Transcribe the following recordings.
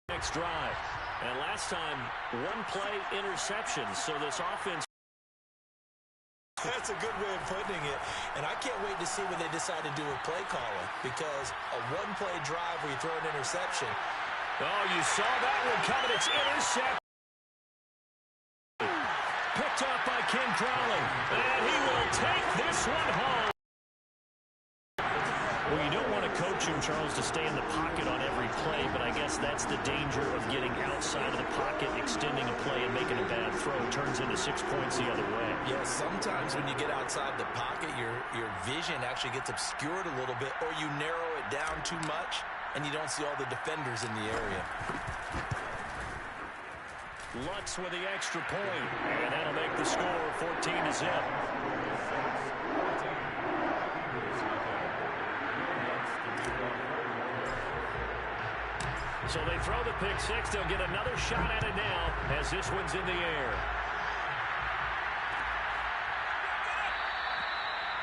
Next drive. And last time, one play interception. So this offense. That's a good way of putting it. And I can't wait to see what they decide to do with play calling, because a one-play drive where you throw an interception. Oh, you saw that one coming. It's intercepted. Picked up by Ken Crowley. And he will take this one home. Well, you don't want to coach him, Charles, to stay in the pocket on every play, but I guess that's the danger of getting outside of the pocket, extending a play, and making a bad throw. Turns into 6 points the other way. Yeah, sometimes when you get outside the pocket, your vision actually gets obscured a little bit, or you narrow it down too much, and you don't see all the defenders in the area. Lutz with the extra point, and that'll make the score 14-0. So they throw the pick six. They'll get another shot at it now as this one's in the air.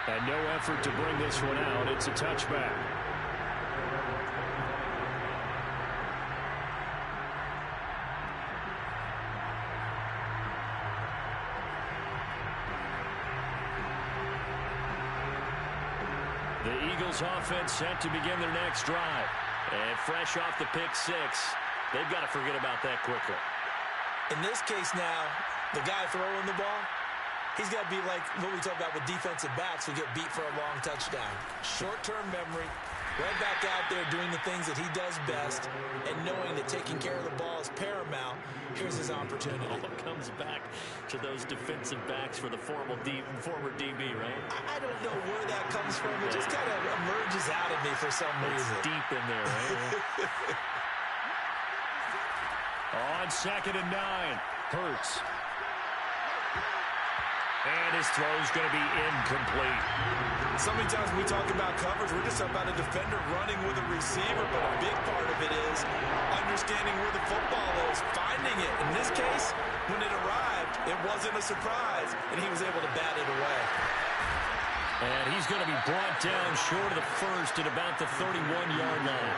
And no effort to bring this one out. It's a touchback. The Eagles offense set to begin their next drive. And fresh off the pick six, they've got to forget about that quickly. In this case now, the guy throwing the ball, he's got to be like what we talk about with defensive backs who get beat for a long touchdown. Short-term memory, right back out there doing the things that he does best, and knowing that taking care of the ball is paramount. Here's his opportunity. All comes back to those defensive backs for the former DB, right? I don't know where that comes from. It just kind of emerges out of me for some reason. It's deep in there, right? On 2nd and 9, Hurts. And his throw's going to be incomplete. So many times when we talk about coverage, we're just talking about a defender running with a receiver, but a big part of it is understanding where the football is, finding it. In this case, when it arrived, it wasn't a surprise, and he was able to bat it away. And he's going to be brought down short of the first at about the 31-yard line.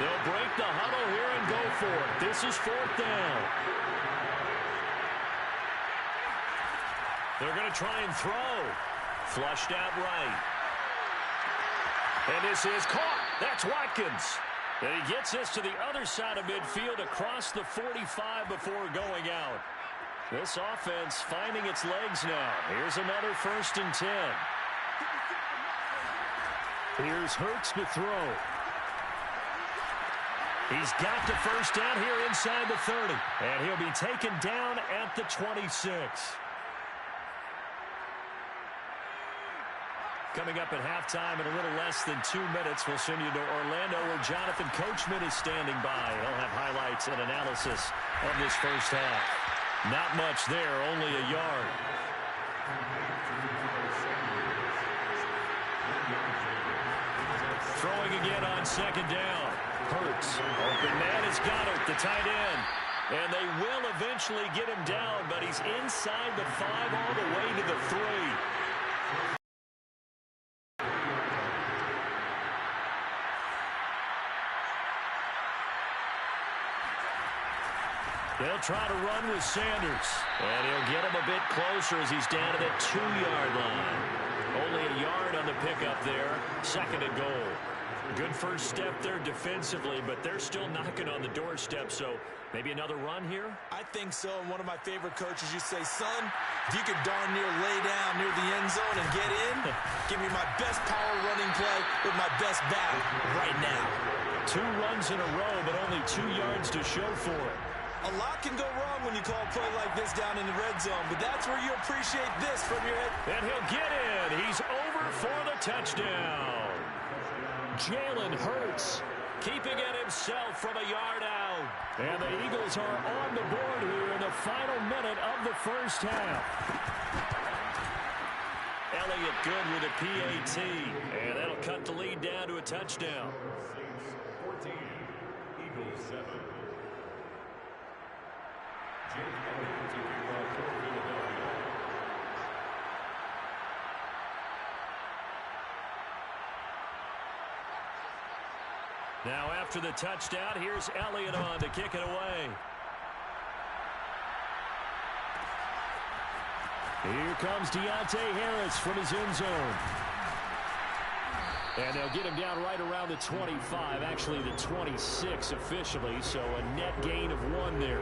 They'll break the huddle here and go for it. This is 4th down. They're going to try and throw. Flushed out right. And this is caught. That's Watkins. And he gets this to the other side of midfield across the 45 before going out. This offense finding its legs now. Here's another 1st and 10. Here's Hurts to throw. He's got the first down here inside the 30. And he'll be taken down at the 26. Coming up at halftime in a little less than 2 minutes, we'll send you to Orlando where Jonathan Coachman is standing by. He'll have highlights and analysis of this first half. Not much there, only a yard. Throwing again on 2nd down. Hurts. Open man has got it, the tight end. And they will eventually get him down, but he's inside the 5 all the way to the 3. They'll try to run with Sanders. And he'll get him a bit closer as he's down to that 2-yard line. Only a yard on the pickup there. 2nd and goal. Good first step there defensively, but they're still knocking on the doorstep, so maybe another run here? I think so. And one of my favorite coaches, you say, son, if you could darn near lay down near the end zone and get in, give me my best power running play with my best back right now. 2 runs in a row, but only 2 yards to show for it. A lot can go wrong when you call a play like this down in the red zone, but that's where you appreciate this from your head. And he'll get in. He's over for the touchdown. Jalen Hurts keeping it himself from a yard out. And the Eagles are on the board here in the final minute of the first half. Elliott good with a PAT. And that'll cut the lead down to a touchdown. 14, Eagles 7. Now after the touchdown, here's Elliott on to kick it away. Here comes Deontay Harris from his end zone. And they'll get him down right around the 25, actually the 26 officially, so a net gain of 1 there.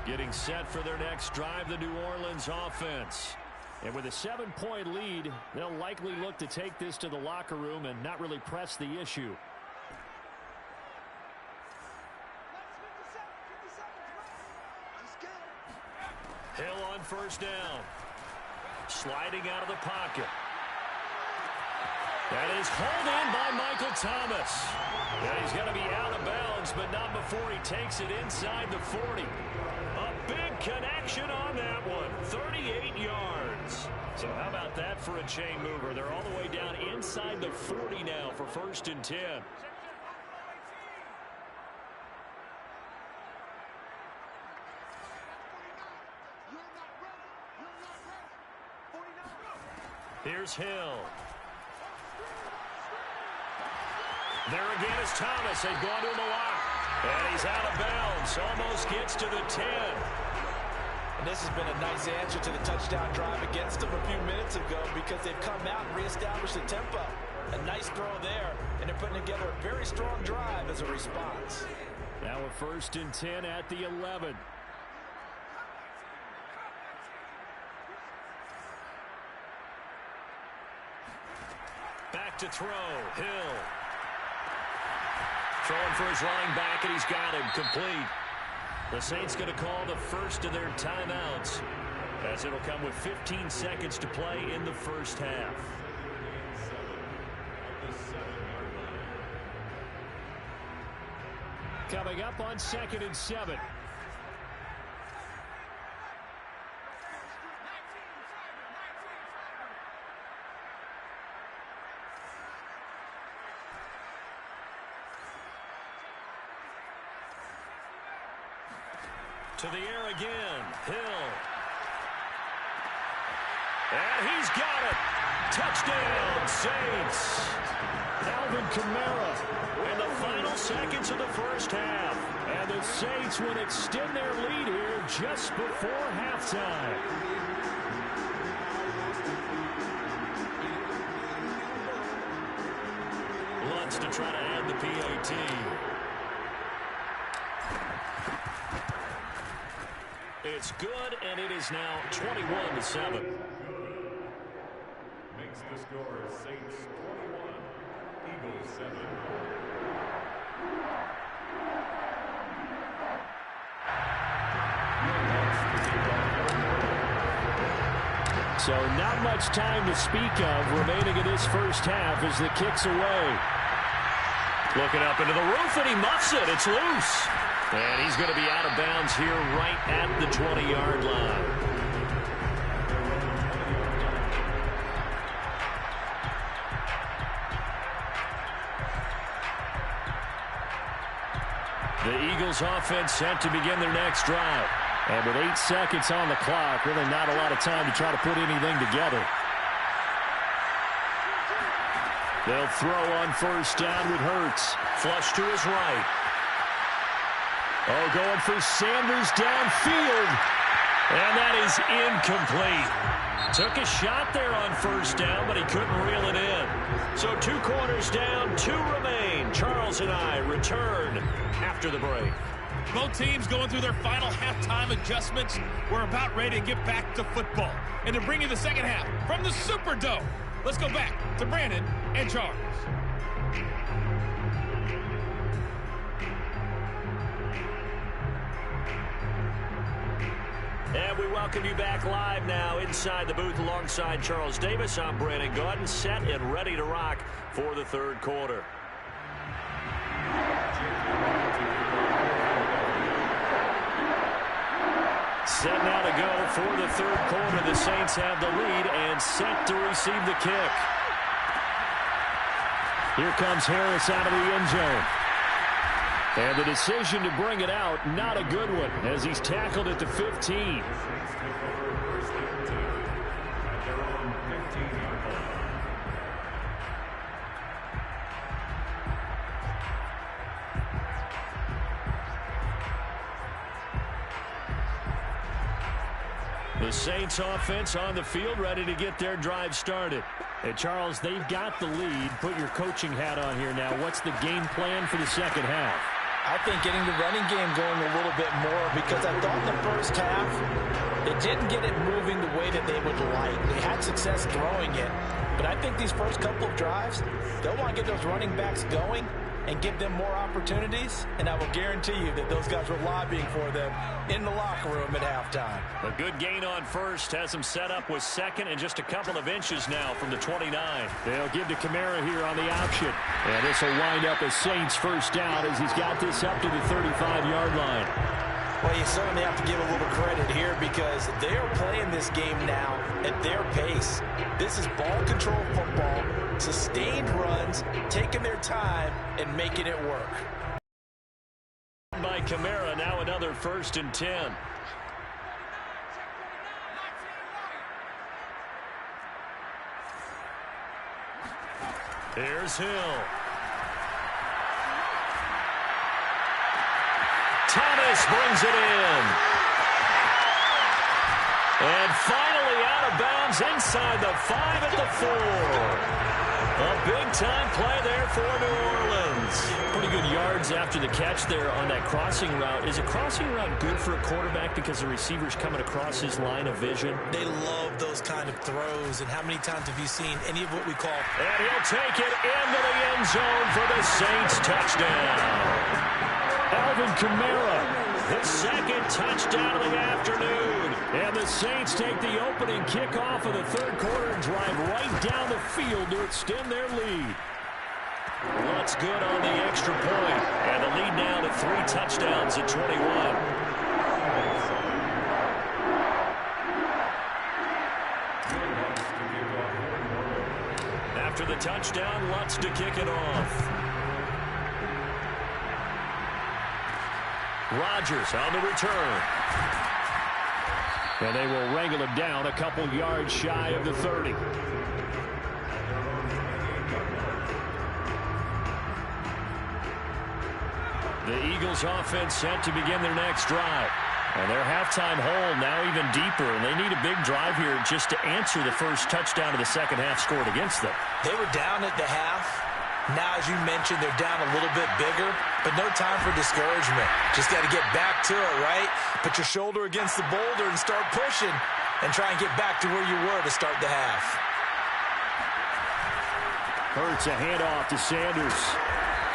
Getting set for their next drive, the New Orleans offense. And with a 7-point lead, they'll likely look to take this to the locker room and not really press the issue. Hill on first down. Sliding out of the pocket. That is hauled in by Michael Thomas. And he's going to be out of bounds, but not before he takes it inside the 40. A big connection on that one. 38 yards. So how about that for a chain mover? They're all the way down inside the 40 now for 1st and 10. Here's Hill. There again is Thomas. They've gone to him a lot. And he's out of bounds. Almost gets to the 10. And this has been a nice answer to the touchdown drive against them a few minutes ago because they've come out and reestablished the tempo. A nice throw there, and they're putting together a very strong drive as a response. Now a 1st and 10 at the 11. Back to throw. Hill. Throwing for his running back, and he's got him complete. The Saints going to call the first of their timeouts, as it'll come with 15 seconds to play in the first half. Coming up on 2nd and 7. To the air again. Hill. And he's got it. Touchdown, Saints. Alvin Kamara. And the final seconds of the first half. And the Saints would extend their lead here just before halftime. Lutz to try to add the PAT. It's good, and it is now 21-7. Makes the score Saints 21, Eagles 7. So not much time to speak of remaining in this first half as the kick's away. Looking up into the roof, and he muffs it. It's loose. And he's going to be out of bounds here right at the 20-yard line. The Eagles offense set to begin their next drive. And with 8 seconds on the clock, really not a lot of time to try to put anything together. They'll throw on first down with Hurts. Flush to his right. Oh, going for Sanders downfield. And that is incomplete. Took a shot there on first down, but he couldn't reel it in. So 2 quarters down, 2 remain. Charles and I return after the break. Both teams going through their final halftime adjustments. We're about ready to get back to football. And to bring you the second half from the Superdome, let's go back to Brandon and Charles. And we welcome you back live now inside the booth alongside Charles Davis. I'm Brandon Gaudin, set and ready to rock for the third quarter. Set now to go for the third quarter. The Saints have the lead and set to receive the kick. Here comes Harris out of the end zone. And the decision to bring it out, not a good one, as he's tackled at the 15. The Saints offense on the field, ready to get their drive started. Hey, Charles, they've got the lead. Put your coaching hat on here now. What's the game plan for the second half? I think getting the running game going a little bit more, because I thought in the first half they didn't get it moving the way that they would like. They had success throwing it, but I think these first couple of drives, they'll want to get those running backs going and give them more opportunities, and I will guarantee you that those guys were lobbying for them in the locker room at halftime. A good gain on first has him set up with second and just a couple of inches now from the 29. They'll give to Kamara here on the option. And this will wind up a Saints first down as he's got this up to the 35-yard line. Well, you certainly have to give a little credit here because they are playing this game now at their pace. This is ball control football, sustained runs, taking their time and making it work. By Kamara, now another 1st and 10. Here's Hill. Thomas brings it in. And finally out of bounds inside the 5 at the 4. A big-time play there for New Orleans. Pretty good yards after the catch there on that crossing route. Is a crossing route good for a quarterback because the receiver's coming across his line of vision? They love those kind of throws. And how many times have you seen any of what we call... And he'll take it into the end zone for the Saints touchdown. Alvin Kamara, his second touchdown of the afternoon. And the Saints take the opening kickoff of the third quarter and drive right down the field to extend their lead. What's good on the extra point. And the lead now to 3 touchdowns at 21. After the touchdown, Lutz to kick it off. Rodgers on the return. And they will wrangle him down a couple yards shy of the 30. The Eagles offense set to begin their next drive. And their halftime hole now even deeper, and they need a big drive here just to answer the first touchdown of the second half scored against them. They were down at the half. Now, as you mentioned, they're down a little bit bigger, but no time for discouragement. Just got to get back to it, right? Put your shoulder against the boulder and start pushing and try and get back to where you were to start the half. Hurts a handoff to Sanders.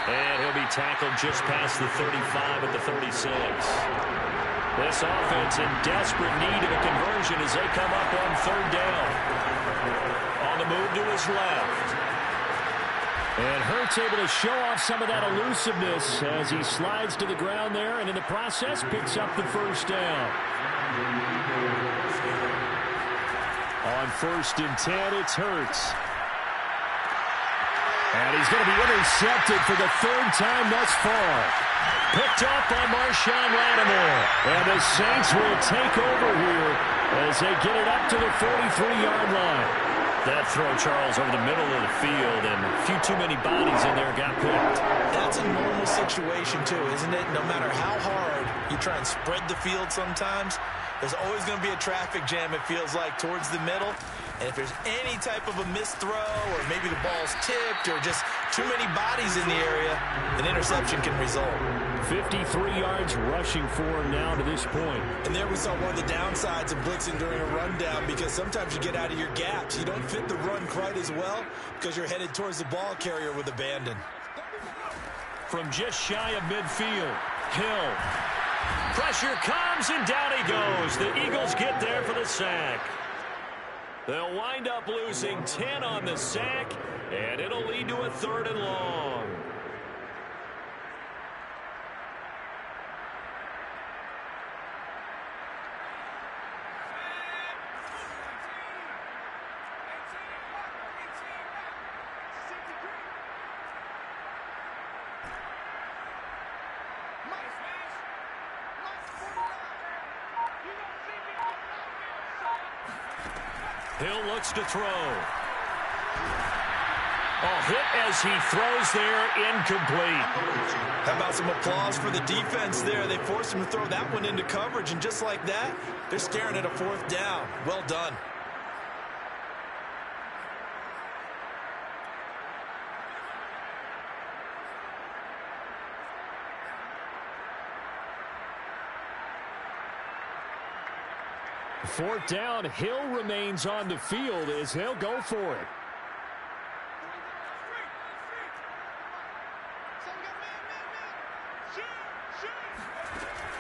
And he'll be tackled just past the 35 at the 36. This offense in desperate need of a conversion as they come up on 3rd down. On the move to his left. And Hurts able to show off some of that elusiveness as he slides to the ground there and in the process picks up the first down. On 1st and 10, it's Hurts. And he's going to be intercepted for the 3rd time thus far. Picked up by Marshawn Lattimore. And the Saints will take over here as they get it up to the 43-yard line. That throw, Charles, over the middle of the field, and a few too many bodies in there got picked. That's a normal situation, too, isn't it? No matter how hard you try and spread the field sometimes, there's always going to be a traffic jam, it feels like, towards the middle. And if there's any type of a missed throw or maybe the ball's tipped or just too many bodies in the area, an interception can result. 53 yards rushing for him now to this point. And there we saw one of the downsides of blitzing during a rundown because sometimes you get out of your gaps. You don't fit the run quite as well because you're headed towards the ball carrier with abandon. From just shy of midfield, Hill. Pressure comes and down he goes. The Eagles get there for the sack. They'll wind up losing 10 on the sack, and it'll lead to a 3rd and long. Hill looks to throw. A hit as he throws there, incomplete. How about some applause for the defense there? They forced him to throw that one into coverage, and just like that, they're staring at a 4th down. Well done. Fourth down, Hill remains on the field as they'll go for it.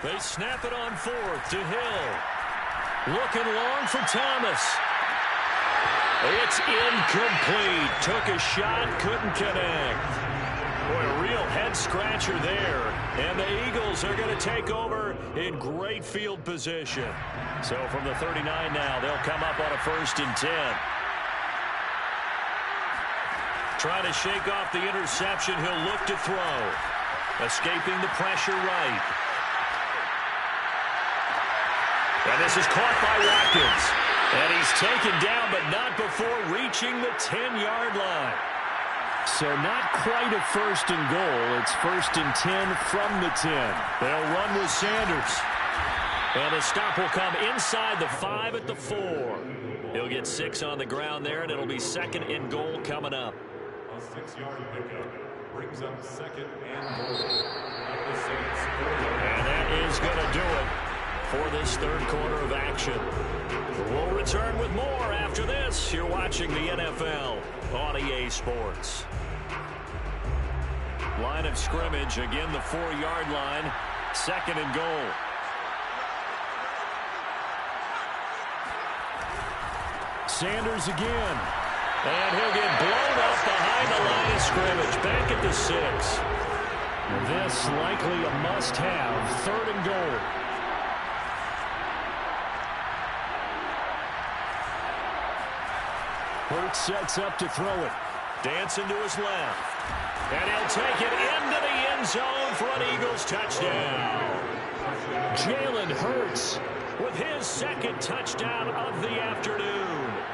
They snap it on 4th to Hill. Looking long for Thomas. It's incomplete. Took a shot, couldn't connect. Boy, a real head-scratcher there. And the Eagles are going to take over in great field position. So from the 39 now, they'll come up on a 1st and 10. Trying to shake off the interception. He'll look to throw. Escaping the pressure right. And this is caught by Watkins. And he's taken down, but not before reaching the 10-yard line. So not quite a 1st and goal. It's 1st and 10 from the 10. They'll run with Sanders. And the stop will come inside the 5 at the 4. He'll get 6 on the ground there, and it'll be 2nd and goal coming up. A 6-yard pickup brings up 2nd and goal at the Saints 40. And that is going to do it for this 3rd quarter of action. We'll return with more after this. You're watching the NFL on EA Sports. Line of scrimmage, again the 4-yard line, 2nd and goal. Sanders again. And he'll get blown up behind the line of scrimmage. Back at the 6. This likely a must-have. 3rd and goal. Hurts sets up to throw it. Dancing to his left. And he'll take it into the end zone for an Eagles touchdown. Jalen Hurts with his 2nd touchdown of the afternoon.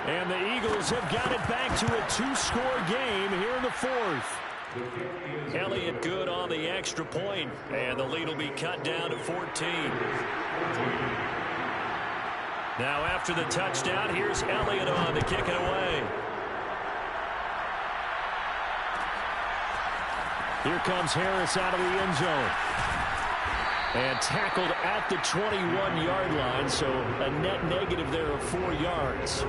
And the Eagles have got it back to a 2-score game here in the 4th. Elliott good on the extra point, and the lead will be cut down to 14. Now after the touchdown, here's Elliott on to kick it away. Here comes Harris out of the end zone. And tackled at the 21-yard line, so a net negative there of 4 yards.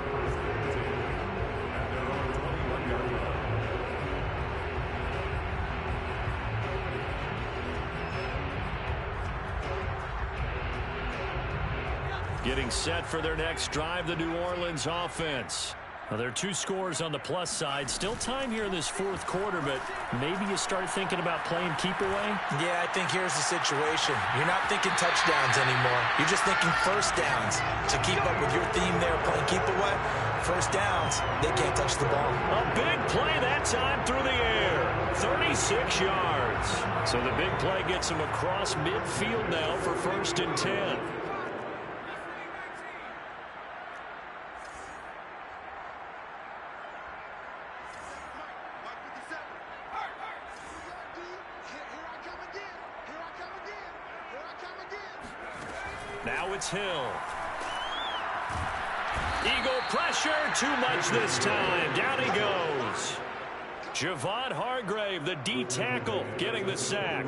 Getting set for their next drive, the New Orleans offense. Well, there are 2 scores on the plus side. Still time here in this 4th quarter, but maybe you start thinking about playing keep away? Yeah, I think here's the situation. You're not thinking touchdowns anymore. You're just thinking 1st downs. To keep up with your theme there, playing keep away, 1st downs, they can't touch the ball. A big play that time through the air. 36 yards. So the big play gets him across midfield now for 1st and 10. Now it's Hill. Eagle pressure, too much this time. Down he goes. Javon Hargrave, the D tackle, getting the sack.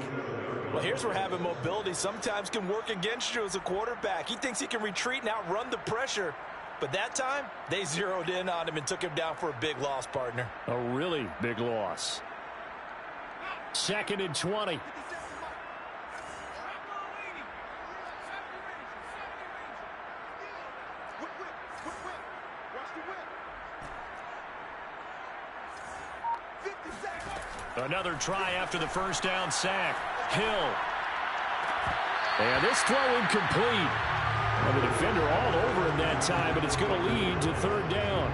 Well, here's where having mobility sometimes can work against you as a quarterback. He thinks he can retreat and outrun the pressure. But that time, they zeroed in on him and took him down for a big loss, partner. A really big loss. 2nd and 20. Another try after the 1st down sack. Hill. And this throw incomplete. And the defender all over him that time, but it's going to lead to 3rd down.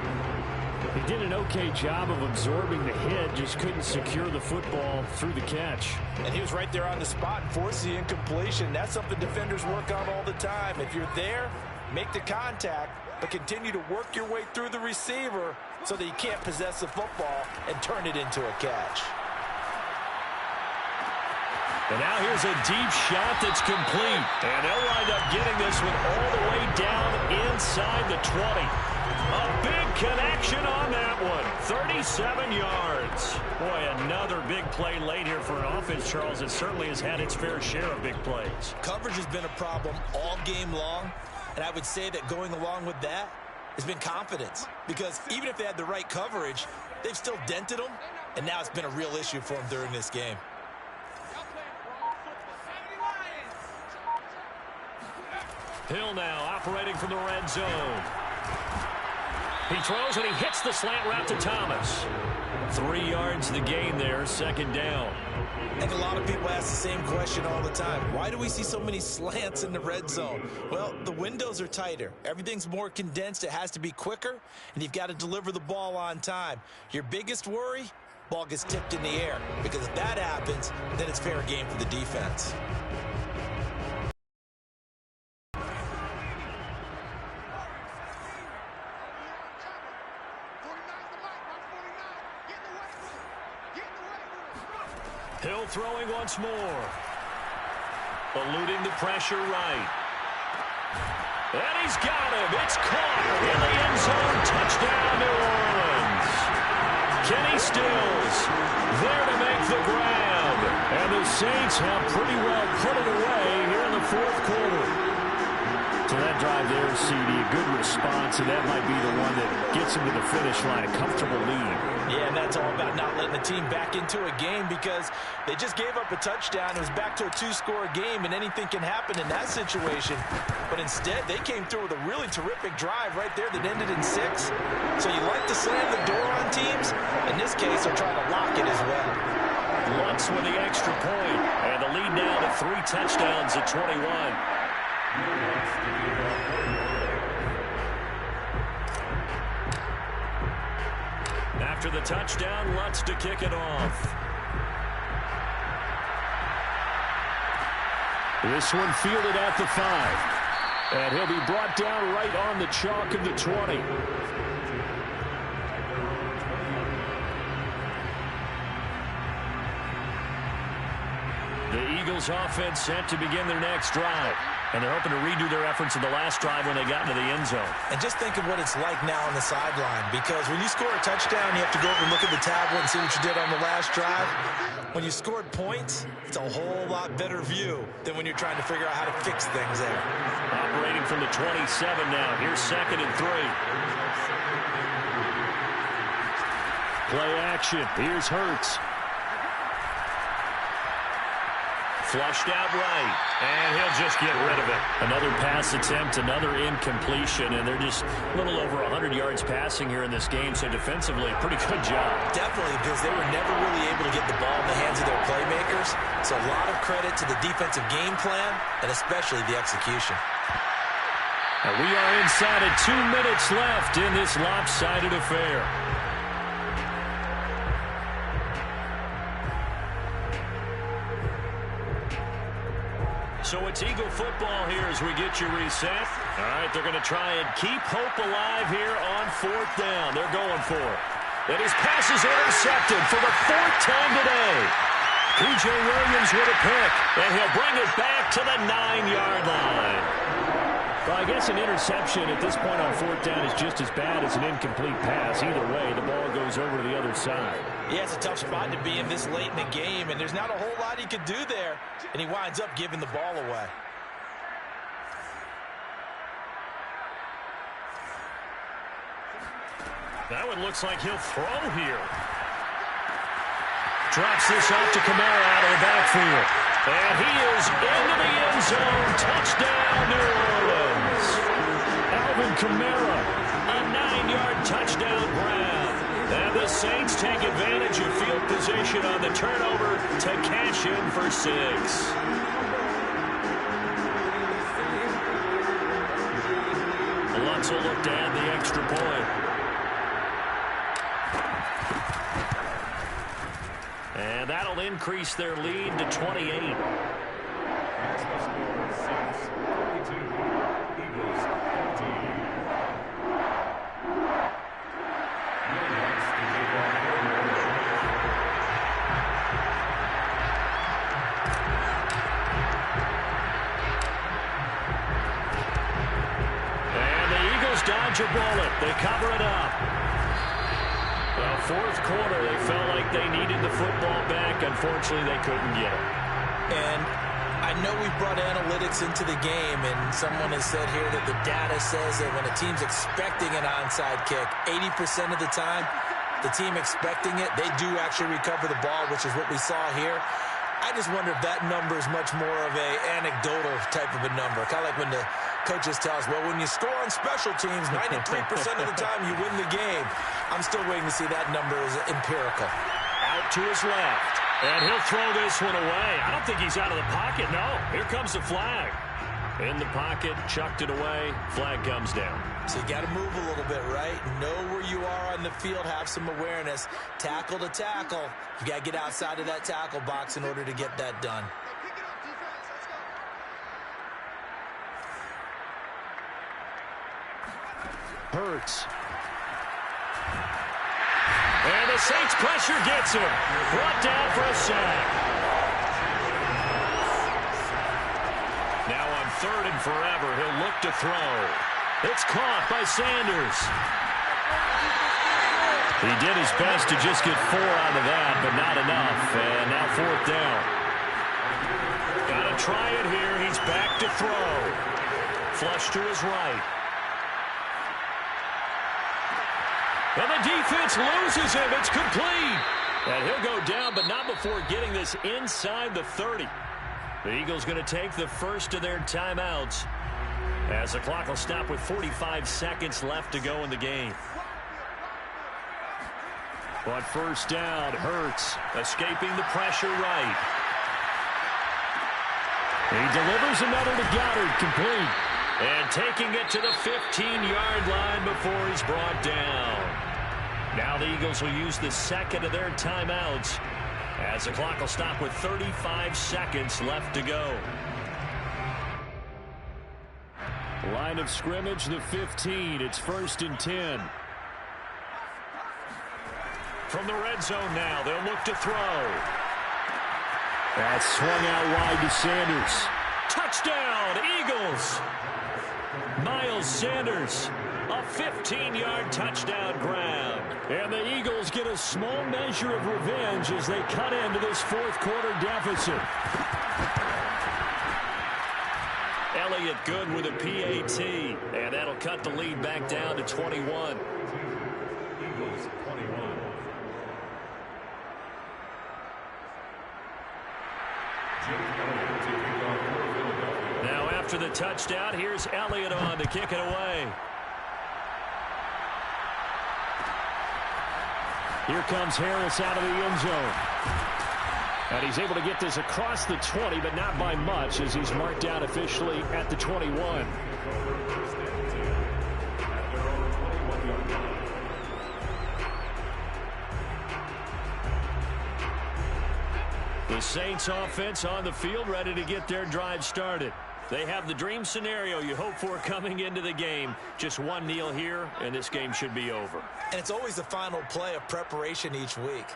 He did an okay job of absorbing the hit, just couldn't secure the football through the catch. And he was right there on the spot and forced the incompletion. That's something defenders work on all the time. If you're there, make the contact, but continue to work your way through the receiver so that you can't possess the football and turn it into a catch. And now here's a deep shot that's complete. And they'll wind up getting this one all the way down inside the 20. A big connection on that one. 37 yards. Boy, another big play late here for an offense, Charles, that certainly has had its fair share of big plays. Coverage has been a problem all game long, and I would say that going along with that has been confidence. Because even if they had the right coverage, they've still dented them, and now it's been a real issue for them during this game. Hill now operating from the red zone. He throws and he hits the slant route to Thomas. 3 yards the gain there, second down. And a lot of people ask the same question all the time. Why do we see so many slants in the red zone? Well, the windows are tighter. Everything's more condensed. It has to be quicker, and you've got to deliver the ball on time. Your biggest worry, ball gets tipped in the air. Because if that happens, then it's fair game for the defense. Hill throwing once more. Eluding the pressure right. And he's got him. It's caught in the end zone. Touchdown, New Orleans. Kenny Stills there to make the grab. And the Saints have pretty well put it away here in the fourth quarter. So that drive there, CD, a good response, and that might be the one that gets him to the finish line, a comfortable lead. Yeah, and that's all about not letting the team back into a game because they just gave up a touchdown. It was back to a 2-score game, and anything can happen in that situation. But instead, they came through with a really terrific drive right there that ended in 6. So you like to slam the door on teams. In this case, they're trying to lock it as well. Lutz with the extra point, and the lead now to 3 touchdowns at 21. After the touchdown, Lutz to kick it off. This one fielded at the 5. And he'll be brought down right on the chalk of the 20. The Eagles offense set to begin their next drive. And they're hoping to redo their efforts in the last drive when they got into the end zone. And just think of what it's like now on the sideline. Because when you score a touchdown, you have to go over and look at the tablet and see what you did on the last drive. When you scored points, it's a whole lot better view than when you're trying to figure out how to fix things there. Operating from the 27 now. Here's 2nd and 3. Play action. Here's Hurts. Flushed out right, and he'll just get rid of it. Another pass attempt, another incompletion, and they're just a little over 100 yards passing here in this game, so defensively, pretty good job. Definitely, because they were never really able to get the ball in the hands of their playmakers, so a lot of credit to the defensive game plan, and especially the execution. And we are inside of 2 minutes left in this lopsided affair. So it's Eagle football here as we get you reset. All right, they're going to try and keep hope alive here on 4th down. They're going for it. And his pass is intercepted for the 4th time today. P.J. Williams with a pick, and he'll bring it back to the 9-yard line. Well, I guess an interception at this point on 4th down is just as bad as an incomplete pass. Either way, the ball goes over to the other side. Yeah, it's a tough spot to be in this late in the game, and there's not a whole lot he could do there, and he winds up giving the ball away. That one looks like he'll throw here. Drops this off to Kamara out of the backfield. And he is into the end zone. Touchdown, New Orleans. Alvin Kamara, a 9-yard touchdown grab. And the Saints take advantage of field position on the turnover to cash in for 6. Lutz will look to add the extra point. And that'll increase their lead to 28. That's the score, 6-32. Eagles 14. Dodge a bullet. They cover it up. The fourth quarter, they felt like they needed the football back. Unfortunately, they couldn't get it. And I know we brought analytics into the game, and someone has said here that the data says that when a team's expecting an onside kick, 80% of the time, the team expecting it, they do actually recover the ball, which is what we saw here. I just wonder if that number is much more of a anecdotal type of a number. Kind of like when the coaches tell us, well, when you score on special teams, 93% of the time you win the game. I'm still waiting to see that number is empirical. Out to his left. And he'll throw this one away. I don't think he's out of the pocket. No, here comes the flag. In the pocket, chucked it away. Flag comes down. So you got to move a little bit, right? Know where you are on the field. Have some awareness. Tackle to tackle. You got to get outside of that tackle box in order to get that done. Hurts. And the Saints pressure gets him. Brought down for a sack. Now on 3rd and forever, he'll look to throw. It's caught by Sanders. He did his best to just get 4 out of that, but not enough. And now 4th down. Got to try it here. He's back to throw. Flush to his right. And the defense loses him. It's complete. And he'll go down, but not before getting this inside the 30. The Eagles going to take the first of their timeouts as the clock will stop with 45 seconds left to go in the game. On 1st down, Hurts escaping the pressure right. He delivers another to Goddard, complete. And taking it to the 15-yard line before he's brought down. Now the Eagles will use the second of their timeouts as the clock will stop with 35 seconds left to go. Line of scrimmage, the 15. It's 1st and 10. From the red zone now, they'll look to throw. That's swung out wide to Sanders. Touchdown, Eagles! Miles Sanders, a 15-yard touchdown grab. And the Eagles get a small measure of revenge as they cut into this 4th quarter deficit. Elliott good with a PAT, and that'll cut the lead back down to 21. Eagles 21. Now after the touchdown, here's Elliott on to kick it away. Here comes Harris out of the end zone. And he's able to get this across the 20, but not by much as he's marked down officially at the 21. The Saints offense on the field ready to get their drive started. They have the dream scenario you hope for coming into the game. Just one kneel here, and this game should be over. And it's always the final play of preparation each week.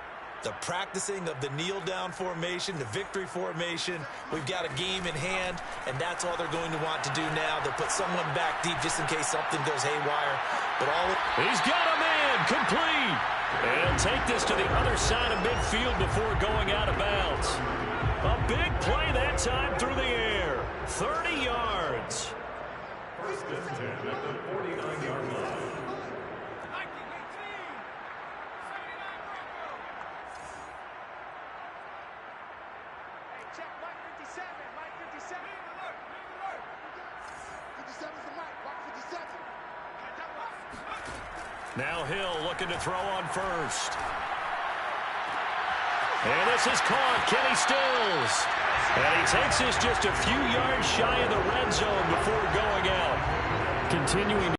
The practicing of the kneel-down formation, the victory formation. We've got a game in hand, and that's all they're going to want to do now. They'll put someone back deep just in case something goes haywire. But he's got a man, complete. And take this to the other side of midfield before going out of bounds. A big play that time through the air. 30 yards. 1st and 10 at the 49-yard line. Check Mike 57. Mike 57. 57's the Mike. Mike 57. Now Hill looking to throw on 1st. And this is caught. Kenny Stills. And he takes this just a few yards shy of the red zone before going out. Continuing.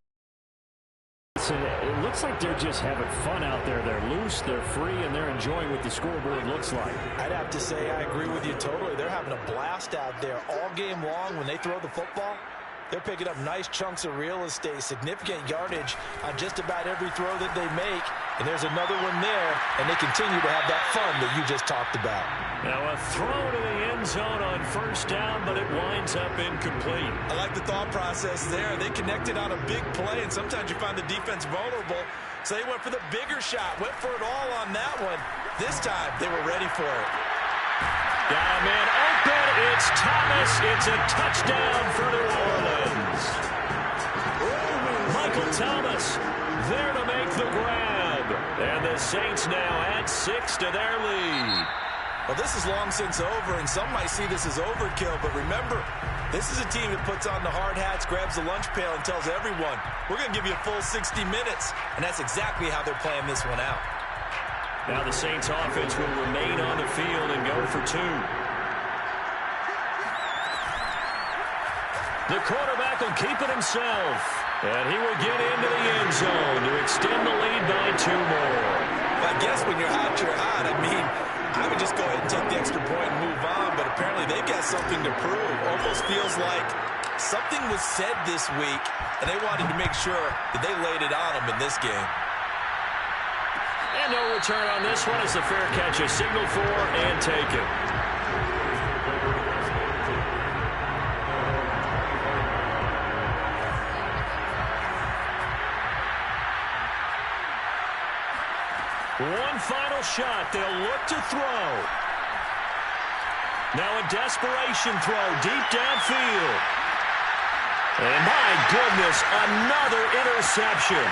It looks Looks like they're just having fun out there. They're loose, they're free, and they're enjoying what the scoreboard looks like. I'd have to say I agree with you totally. They're having a blast out there all game long. When they throw the football, they're picking up nice chunks of real estate, significant yardage on just about every throw that they make. And there's another one there, and they continue to have that fun that you just talked about. Now a throw to the end zone on first down, but it winds up incomplete. I like the thought process there. They connected on a big play, and sometimes you find the defense vulnerable. So they went for the bigger shot, went for it all on that one. This time, they were ready for it. Got a man open. It's Thomas. It's a touchdown for New Orleans. Michael Thomas there to make the grab. And the Saints now add 6 to their lead. Well, this is long since over, and some might see this as overkill. But remember, this is a team that puts on the hard hats, grabs the lunch pail, and tells everyone, we're going to give you a full 60 minutes. And that's exactly how they're playing this one out. Now the Saints offense will remain on the field and go for 2. The quarterback will keep it himself. And he will get into the end zone to extend the lead by 2 more. I guess when you're hot, you're hot. I mean, I would just go ahead and take the extra point and move on. But apparently they've got something to prove. Almost feels like something was said this week, and they wanted to make sure that they laid it on them in this game. And no return on this one as the fair catch is signaled for and taken. One final shot. They'll look to throw. Now a desperation throw deep downfield. And my goodness, another interception.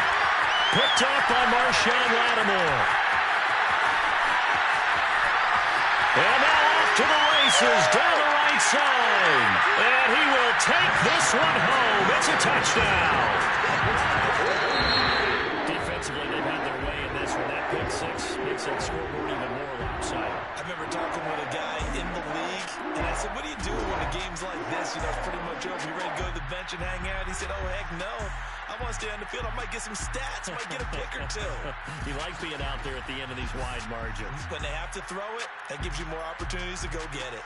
Picked up by Marshawn Lattimore. And now off to the races down the right side. And he will take this one home. It's a touchdown. Defensively, they've had their way in this one. That pick 6 makes that scoreboard even more lopsided. I remember talking with a guy in the league, and I said, what do you do when a game's like this? You know, it's pretty much over. You ready to go to the bench and hang out? He said, oh, heck no. I want to stay on the field. I might get some stats. I might get a pick or 2. You like being out there at the end of these wide margins. When they have to throw it, that gives you more opportunities to go get it.